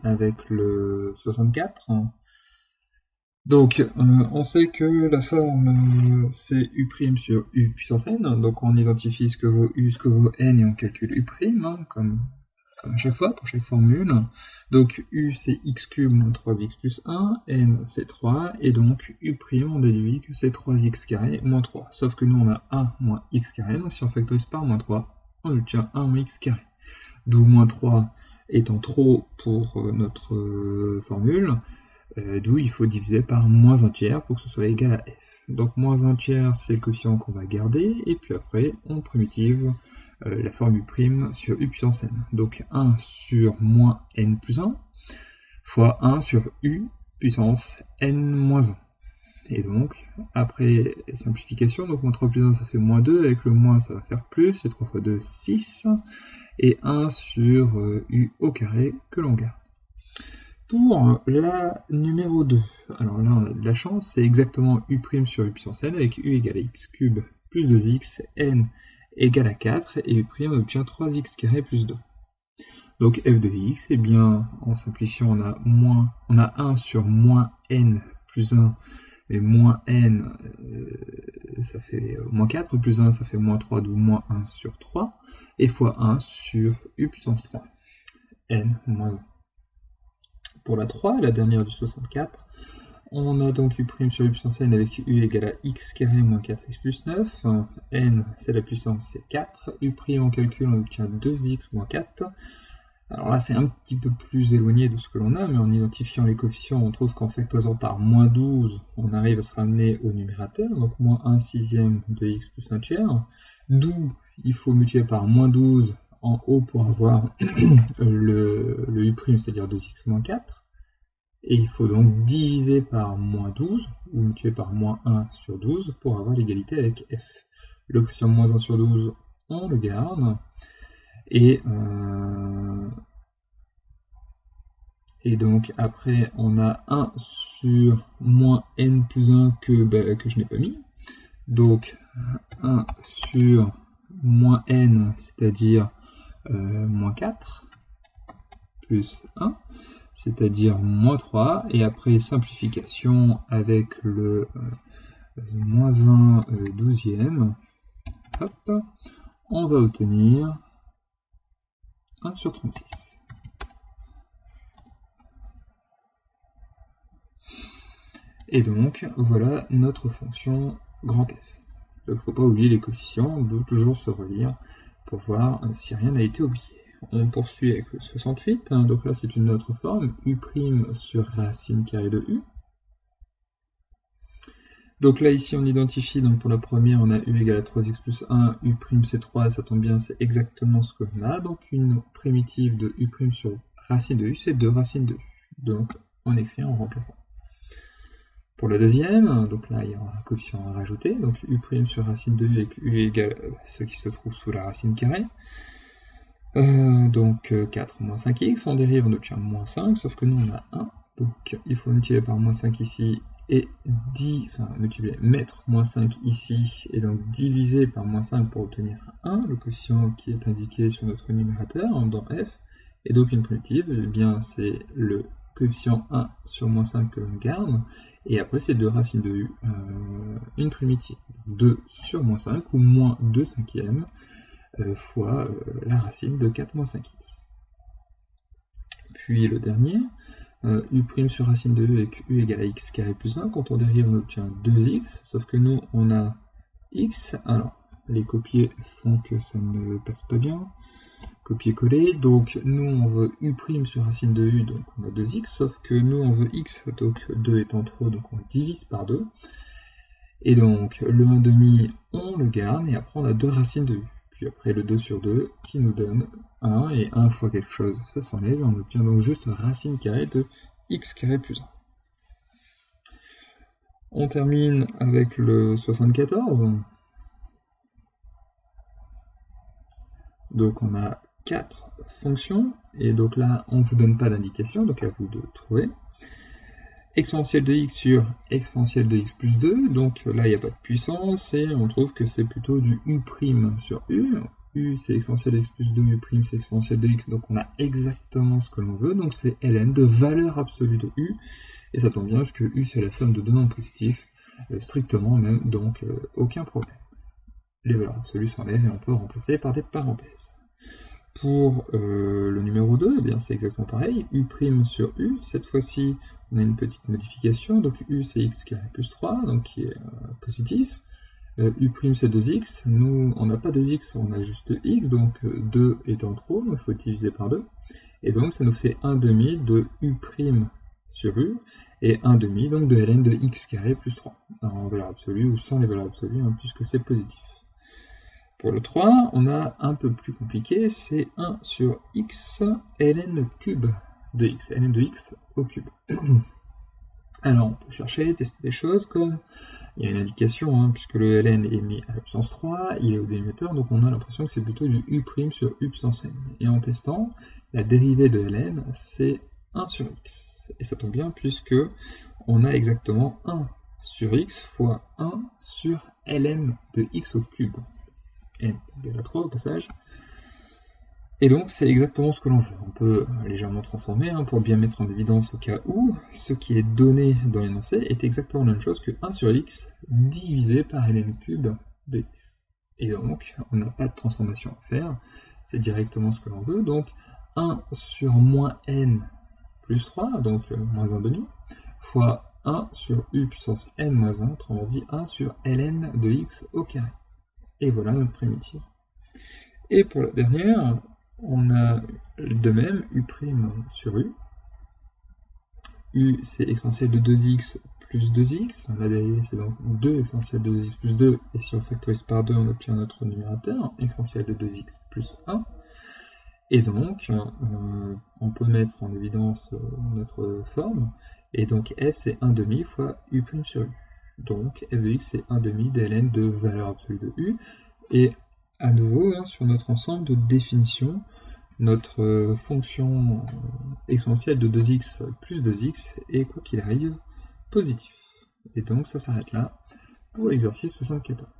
avec le 64. Donc, on sait que la forme, c'est U' sur U puissance n, donc on identifie ce que vaut U, ce que vaut n, et on calcule U', comme à chaque fois, pour chaque formule. Donc, U, c'est x cube moins 3x plus 1, n, c'est 3, et donc U', on déduit que c'est 3x carré moins 3. Sauf que nous, on a 1 moins x carré, donc si on factorise par moins 3, on obtient 1 moins x carré. D'où moins 3 étant trop pour notre formule, d'où il faut diviser par moins 1 tiers pour que ce soit égal à f. Donc moins 1 tiers, c'est le coefficient qu'on va garder, et puis après, on primitive la forme U' sur U puissance n. Donc 1 sur moins n plus 1, fois 1 sur U puissance n moins 1. Et donc, après simplification, donc moins 3 plus 1, ça fait moins 2, avec le moins, ça va faire plus, et 3 fois 2, 6, et 1 sur U au carré que l'on garde. Pour la numéro 2, alors là on a de la chance, c'est exactement U' sur U puissance n, avec U égale à x cube plus 2x, n égale à 4, et U' on obtient 3x carré plus 2. Donc f de x, eh bien, en simplifiant, on a 1 sur moins n plus 1, mais moins n, ça fait moins 4, plus 1, ça fait moins 3, d'où moins 1 sur 3, et fois 1 sur U puissance 3, n moins 1. Pour la 3, la dernière du 64, on a donc U' sur U puissance n avec U égale à x carré moins 4x plus 9, n c'est la puissance, c'est 4, U' on calcule, on obtient 2x moins 4. Alors là c'est un petit peu plus éloigné de ce que l'on a, mais en identifiant les coefficients, on trouve qu'en factorisant par moins 12, on arrive à se ramener au numérateur, donc moins 1 sixième de x plus 1 tiers, d'où il faut multiplier par moins 12 en haut pour avoir le U', c'est-à-dire 2x moins 4, et il faut donc diviser par moins 12, ou multiplier par moins 1 sur 12, pour avoir l'égalité avec f. Le coefficient moins 1 sur 12, on le garde, et donc après on a 1 sur moins n plus 1 que je n'ai pas mis, donc 1 sur moins n, c'est-à-dire moins 4, plus 1, c'est-à-dire moins 3, et après simplification avec le moins 1 douzième, hop, on va obtenir 1 sur 36. Et donc, voilà notre fonction grand F. Il ne faut pas oublier les coefficients, on doit toujours se relire pour voir si rien n'a été oublié. On poursuit avec le 68, donc là c'est une autre forme, U' sur racine carrée de U. Donc là ici on identifie, donc pour la première on a U égale à 3x plus 1, U' c'est 3, ça tombe bien, c'est exactement ce que l'on a, donc une primitive de U' sur racine de U, c'est 2 racines de U. Donc on écrit en remplaçant. Pour la deuxième, donc là il y aura un coefficient à rajouter, donc U' sur racine de U avec U égale à ce qui se trouve sous la racine carrée. Donc 4 moins 5x, on dérive, on obtient moins 5, sauf que nous on a 1, donc il faut multiplier par moins 5 ici, et mettre moins 5 ici, et donc diviser par moins 5 pour obtenir 1, le coefficient qui est indiqué sur notre numérateur, dans f, et donc une primitive, eh bien c'est le coefficient 1 sur moins 5 que l'on garde, et après c'est 2 racines de u, une primitive, 2 sur moins 5, ou moins 2 cinquièmes, fois la racine de 4 moins 5x. Puis le dernier, U' sur racine de U avec U égale à x carré plus 1, quand on dérive on obtient 2x, sauf que nous on a x, alors les copier font que ça ne passe pas bien, copier-coller, donc nous on veut U' sur racine de U, donc on a 2x, sauf que nous on veut x, donc 2 étant trop, donc on divise par 2, et donc le 1,5 on le garde, et après on a 2 racines de U. Puis après le 2 sur 2 qui nous donne 1, et 1 fois quelque chose, ça s'enlève, et on obtient donc juste racine carrée de x carré plus 1. On termine avec le 74. Donc on a 4 fonctions, et donc là on ne vous donne pas d'indication, donc à vous de trouver. Exponentielle de x sur exponentielle de x plus 2, donc là il n'y a pas de puissance, et on trouve que c'est plutôt du U' sur U, u c'est exponentielle de x plus 2, u' c'est exponentielle de x, donc on a exactement ce que l'on veut, donc c'est ln de valeur absolue de u, et ça tombe bien parce que u c'est la somme de deux nombres positifs, strictement même, donc aucun problème. Les valeurs absolues s'enlèvent et on peut remplacer par des parenthèses. Pour le numéro 2, eh bien c'est exactement pareil, u' sur u, cette fois-ci on a une petite modification, donc u c'est x carré plus 3, donc qui est positif, u' c'est 2x, nous on n'a pas 2x, on a juste x, donc 2 étant trop, il faut diviser par 2, et donc ça nous fait 1 demi de u' sur u, et 1 demi donc de ln de x carré plus 3, en valeur absolue ou sans les valeurs absolues, hein, puisque c'est positif. Pour le 3, on a un peu plus compliqué, c'est 1 sur x ln cube de x, ln de x au cube. Alors on peut chercher, tester des choses comme, il y a une indication, hein, puisque le ln est mis à la puissance 3, il est au dénominateur, donc on a l'impression que c'est plutôt du u' sur u puissance n. Et en testant, la dérivée de ln, c'est 1 sur x. Et ça tombe bien, puisque on a exactement 1 sur x fois 1 sur ln de x au cube. n égale à 3 au passage. Et donc c'est exactement ce que l'on veut. On peut légèrement transformer pour bien mettre en évidence au cas où ce qui est donné dans l'énoncé est exactement la même chose que 1 sur x divisé par ln cube de x. Et donc on n'a pas de transformation à faire, c'est directement ce que l'on veut. Donc 1 sur moins n plus 3, donc moins 1 demi, fois 1 sur u puissance n moins 1, autrement dit 1 sur ln de x au carré. Et voilà notre primitive. Et pour la dernière, on a de même u' sur u. U c'est exponentielle de 2x plus 2x. La dérivée c'est donc 2 exponentielle de 2x plus 2. Et si on factorise par 2, on obtient notre numérateur, exponentielle de 2x plus 1. Et donc, on peut mettre en évidence notre forme. Et donc f c'est 1 demi fois u' sur u. Donc f de x c'est 1 demi de ln de valeur absolue de u. Et à nouveau, sur notre ensemble de définitions, notre fonction exponentielle de 2x plus 2x est, quoi qu'il arrive, positif. Et donc ça s'arrête là pour l'exercice 74.